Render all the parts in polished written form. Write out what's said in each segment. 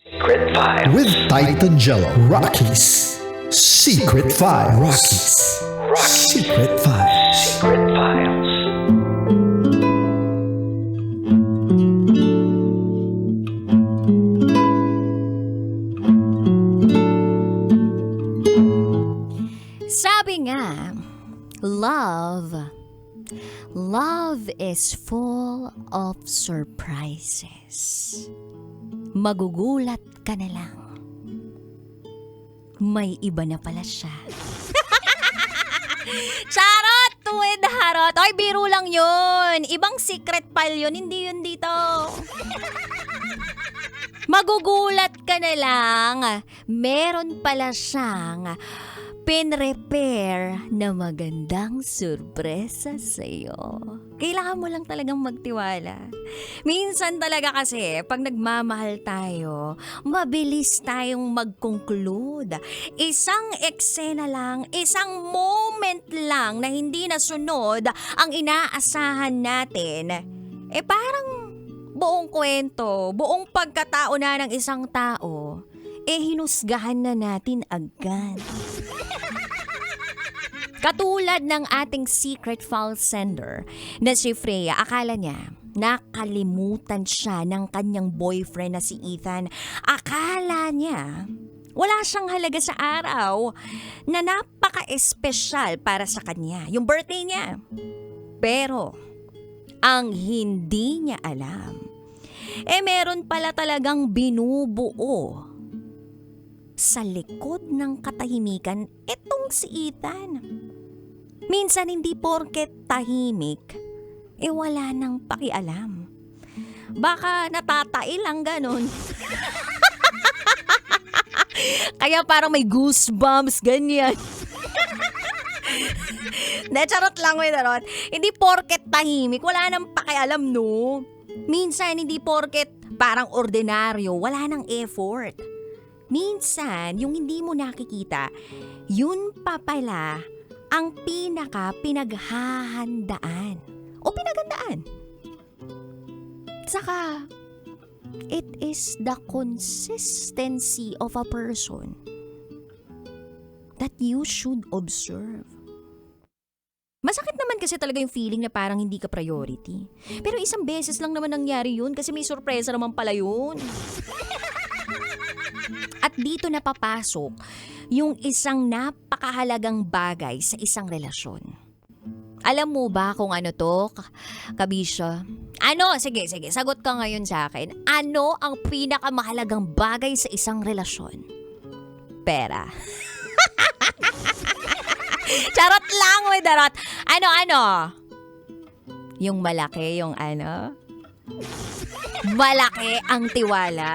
Secret Files. With Titan Jello. Rockies Secret Files. Rockies Secret Files. Secret Files. Sabi nga, love is full of surprises. Magugulat ka na lang. May iba na pala siya. Charot! With harot. Oy, biro lang yun. Ibang secret file yun. Hindi yun dito. Magugulat ka na lang. Meron pala siyang pinrepair na magandang sorpresa sa'yo. Kailangan mo lang talagang magtiwala. Minsan talaga kasi, pag nagmamahal tayo, mabilis tayong mag-conclude. Isang eksena lang, isang moment lang na hindi nasunod ang inaasahan natin. Parang buong kwento, buong pagkatao na ng isang tao, hinusgahan na natin agad. Katulad ng ating secret file sender na si Freya, akala niya nakalimutan siya ng kanyang boyfriend na si Ethan. Akala niya wala siyang halaga sa araw na napaka-espesyal para sa kanya, yung birthday niya. Pero ang hindi niya alam, meron pala talagang binubuo sa likod ng katahimikan itong si Ethan. Minsan hindi porket tahimik, wala nang pakialam. Baka natatai lang ganon. Kaya parang may goosebumps, ganyan. Charot lang, Charot. Hindi porket tahimik, wala nang pakialam, no? Minsan hindi porket parang ordinaryo, wala nang effort. Minsan, yung hindi mo nakikita, yun pa pala ang pinaghahandaan o pinagandaan. Saka, it is the consistency of a person that you should observe. Masakit naman kasi talaga yung feeling na parang hindi ka priority. Pero isang beses lang naman nangyari yun kasi may sorpresa naman pala yun. At dito na papasok yung isang napakahalagang bagay sa isang relasyon. Alam mo ba kung ano to, Kabisyo? Ano? Sige, sagot ka ngayon sa akin. Ano ang pinakamahalagang bagay sa isang relasyon? Pera. Charot lang, Darot. Ano? Yung malaki, yung ano? Malaki ang tiwala.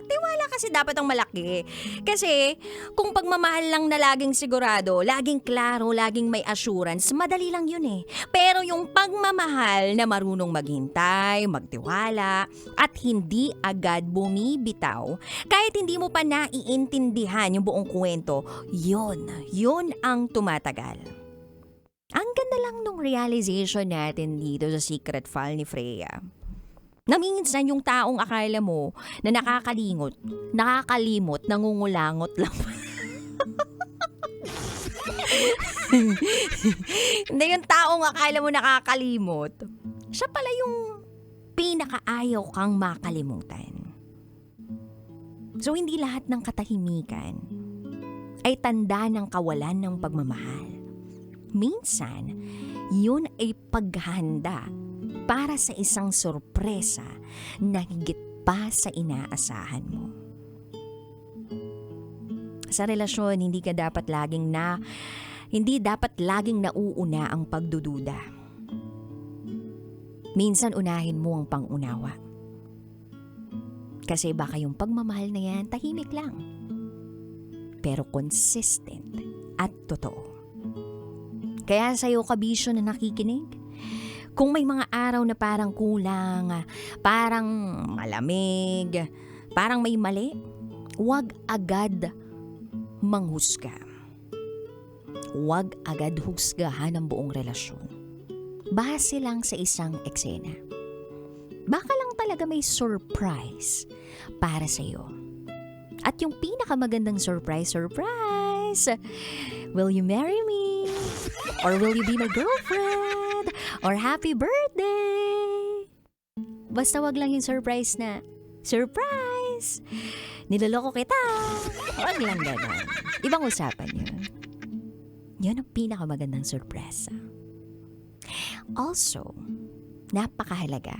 Tiwala kasi dapat ang malaki. Kasi kung pagmamahal lang na laging sigurado, laging klaro, laging may assurance, madali lang yun eh. Pero yung pagmamahal na marunong maghintay, magtiwala, at hindi agad bumibitaw, kahit hindi mo pa naiintindihan yung buong kwento, yun ang tumatagal. Ang ganda lang nung realization natin dito sa secret file ni Freya. Na minsan yung taong akala mo na nakakalimot, nangungulangot lang. Hindi, yung taong akala mo nakakalimot, siya pala yung pinakaayaw kang makalimutan. So hindi lahat ng katahimikan ay tanda ng kawalan ng pagmamahal. Minsan, yun ay paghahanda para sa isang sorpresa na higit pa sa inaasahan mo. Sa relasyon, hindi dapat laging nauuna ang pagdududa. Minsan unahin mo ang pangunawa. Kasi baka yung pagmamahal na yan, tahimik lang. Pero consistent at totoo. Kaya sa'yo, Kabisyo, na nakikinig, kung may mga araw na parang kulang, parang malamig, parang may mali, huwag agad manghusga. Huwag agad husgahan ang buong relasyon. Base lang sa isang eksena. Baka lang talaga may surprise para sa'yo. At yung pinakamagandang surprise, will you marry me? Or will you be my girlfriend? Or happy birthday? Basta wag lang yung surprise na, surprise! Niloloko kita! Wag lang ganun. Ibang usapan yun. Yun ang pinakamagandang sorpresa. Also, napakahalaga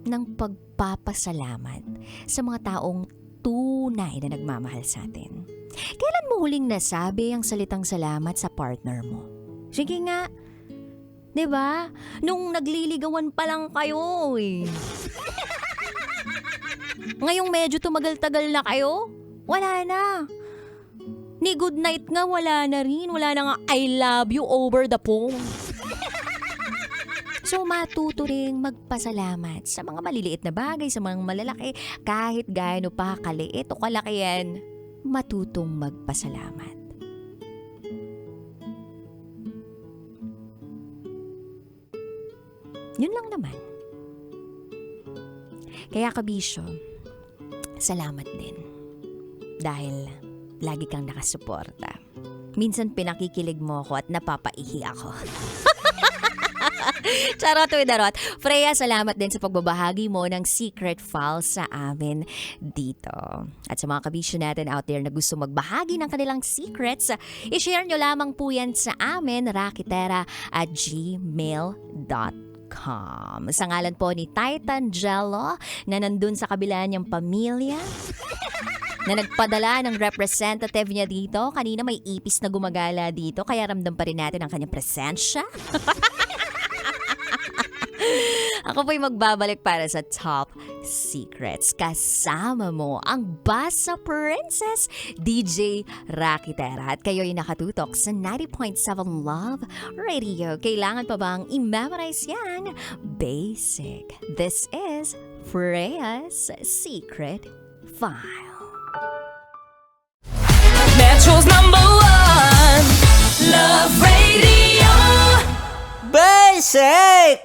ng pagpapasalamat sa mga taong tunay na nagmamahal sa atin. Kailan mo huling nasabi ang salitang salamat sa partner mo? Sige nga. 'Di ba? Nung nagliligawan pa lang kayo eh. Ngayong medyo tumagal-tagal na kayo, wala na. Ni good night nga wala na rin. Wala na nga I love you over the phone. So matuto ring magpasalamat sa mga maliliit na bagay, sa mga malalaki, kahit gaano pa kaliit o kalaki yan, matutong magpasalamat. Yun lang naman. Kaya kabisyo, salamat din. Dahil lagi kang nakasuporta. Minsan pinakikilig mo ako at napapaihi ako. Charot with darot. Freya, salamat din sa pagbabahagi mo ng secret files sa amin dito. At sa mga kabisyo natin out there na gusto magbahagi ng kanilang secrets, i-share nyo lamang po yan sa amin, rakitera@gmail.com. Sa ngalan po ni Titan Jello na nandun sa kabila niyang pamilya, na nagpadala ng representative niya dito. Kanina may ipis na gumagala dito, kaya ramdam pa rin natin ang kanyang presensya. Ako po'y magbabalik para sa top secrets. Kasama mo ang Basa Princess, DJ Rakitera. At kayo'y nakatutok sa 90.7 Love Radio. Kailangan pa bang i-memorize yan? Basic. This is Freya's Secret File. Metro's #1 Love Radio. Basic!